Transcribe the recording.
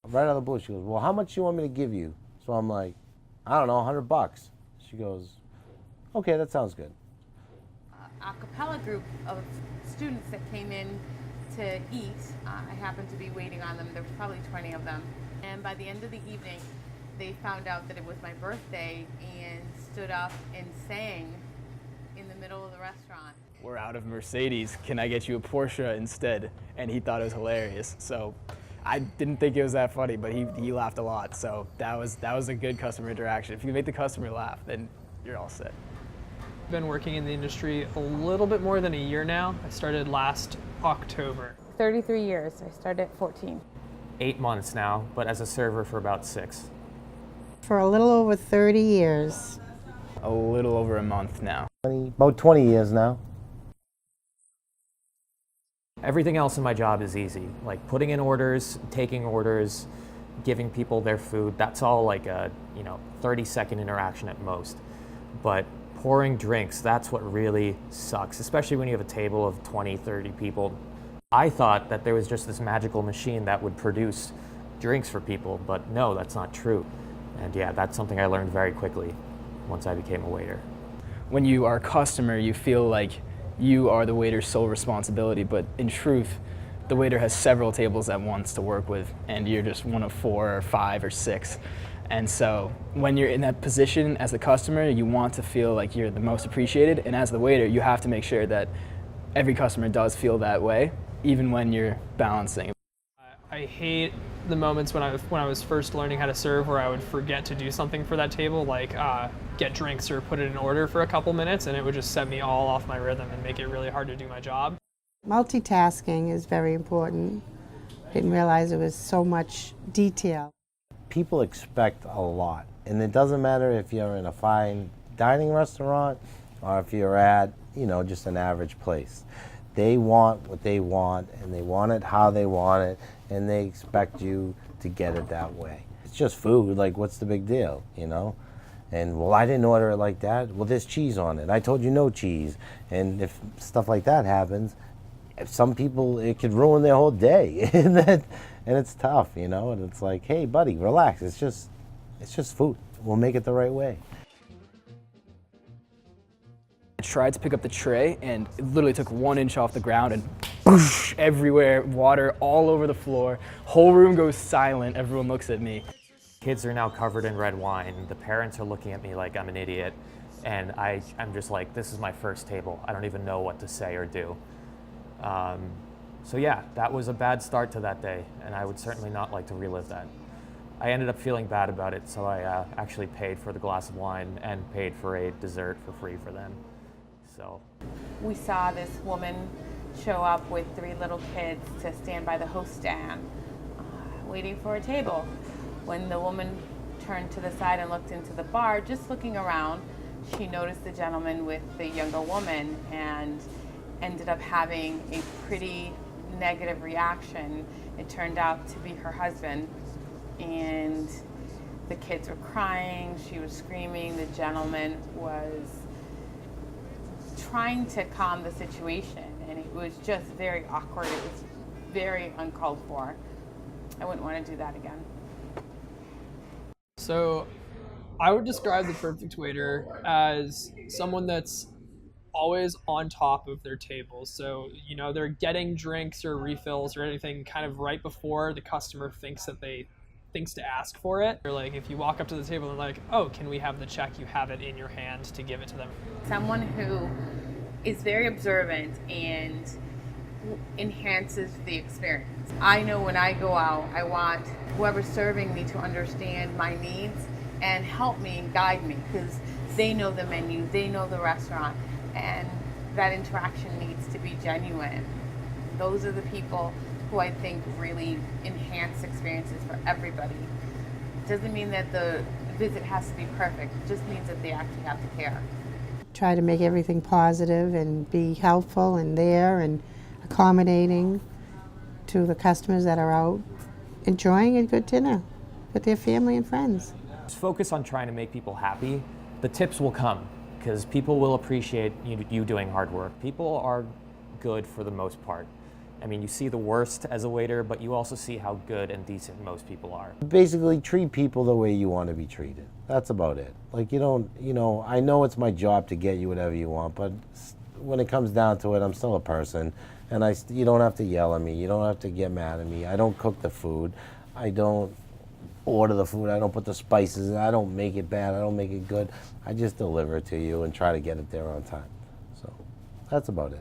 Right out of the blue, she goes, well, how much do you want me to give you? So I'm like, I don't know, $100. She goes, okay, that sounds good. A cappella group of students that came in to eat. I happened to be waiting on them. There was probably 20 of them. And by the end of the evening, they found out that it was my birthday and stood up and sang in the middle of the restaurant. We're out of Mercedes. Can I get you a Porsche instead? And he thought it was hilarious. So I didn't think it was that funny, but he laughed a lot. So that was a good customer interaction. If you make the customer laugh, then you're all set. I've been working in the industry a little bit more than a year now. I started last October. 33 years. I started at 14. 8 months now, but as a server for about 6. For a little over 30 years. A little over a month now. About 20 years now. Everything else in my job is easy, like putting in orders, taking orders, giving people their food. That's all like a 30-second interaction at most. But pouring drinks, that's what really sucks, especially when you have a table of 20, 30 people. I thought that there was just this magical machine that would produce drinks for people, but no, that's not true. And yeah, that's something I learned very quickly once I became a waiter. When you are a customer, you feel like you are the waiter's sole responsibility, but in truth, the waiter has several tables at once to work with, and you're just one of 4 or 5 or 6. And so when you're in that position as the customer, you want to feel like you're the most appreciated, and as the waiter, you have to make sure that every customer does feel that way, even when you're balancing. I hate the moments when I was first learning how to serve where I would forget to do something for that table, like get drinks or put it in order for a couple minutes, and it would just set me all off my rhythm and make it really hard to do my job. Multitasking is very important. Didn't realize there was so much detail. People expect a lot, and it doesn't matter if you're in a fine dining restaurant or if you're at, just an average place. They want what they want, and they want it how they want it, and they expect you to get it that way. It's just food, like what's the big deal, And well, I didn't order it like that. Well, there's cheese on it. I told you no cheese. And if stuff like that happens, some people, it could ruin their whole day. and it's tough, And it's like, hey, buddy, relax. It's just food. We'll make it the right way. I tried to pick up the tray, and it literally took 1 inch off the ground, and whoosh, everywhere, water all over the floor. Whole room goes silent. Everyone looks at me. Kids are now covered in red wine. The parents are looking at me like I'm an idiot. And I'm just like, this is my first table. I don't even know what to say or do. So yeah, that was a bad start to that day, and I would certainly not like to relive that. I ended up feeling bad about it, so I actually paid for the glass of wine and paid for a dessert for free for them. So We saw this woman show up with 3 little kids to stand by the host stand, waiting for a table. When the woman turned to the side and looked into the bar, just looking around, she noticed the gentleman with the younger woman and ended up having a pretty negative reaction. It turned out to be her husband, and the kids were crying, she was screaming, the gentleman was trying to calm the situation, and it was just very awkward. It was very uncalled for. I wouldn't want to do that again. So I would describe the perfect waiter as someone that's always on top of their table. So, they're getting drinks or refills or anything kind of right before the customer thinks to ask for it. Or like if you walk up to the table and like, oh, can we have the check? You have it in your hand to give it to them. Someone who is very observant and enhances the experience. I know when I go out, I want whoever's serving me to understand my needs and help me and guide me, because they know the menu, they know the restaurant, and that interaction needs to be genuine. Those are the people who I think really enhance experiences for everybody. Doesn't mean that the visit has to be perfect, it just means that they actually have to care. Try to make everything positive and be helpful and there and accommodating to the customers that are out enjoying a good dinner with their family and friends. just focus on trying to make people happy. The tips will come because people will appreciate you doing hard work. People are good for the most part. I mean, you see the worst as a waiter, but you also see how good and decent most people are. Basically, treat people the way you want to be treated. That's about it. Like, you don't, you know, I know it's my job to get you whatever you want, but when it comes down to it, I'm still a person, and you don't have to yell at me. You don't have to get mad at me. I don't cook the food. I don't order the food. I don't put the spices in. I don't make it bad. I don't make it good. I just deliver it to you and try to get it there on time. So that's about it.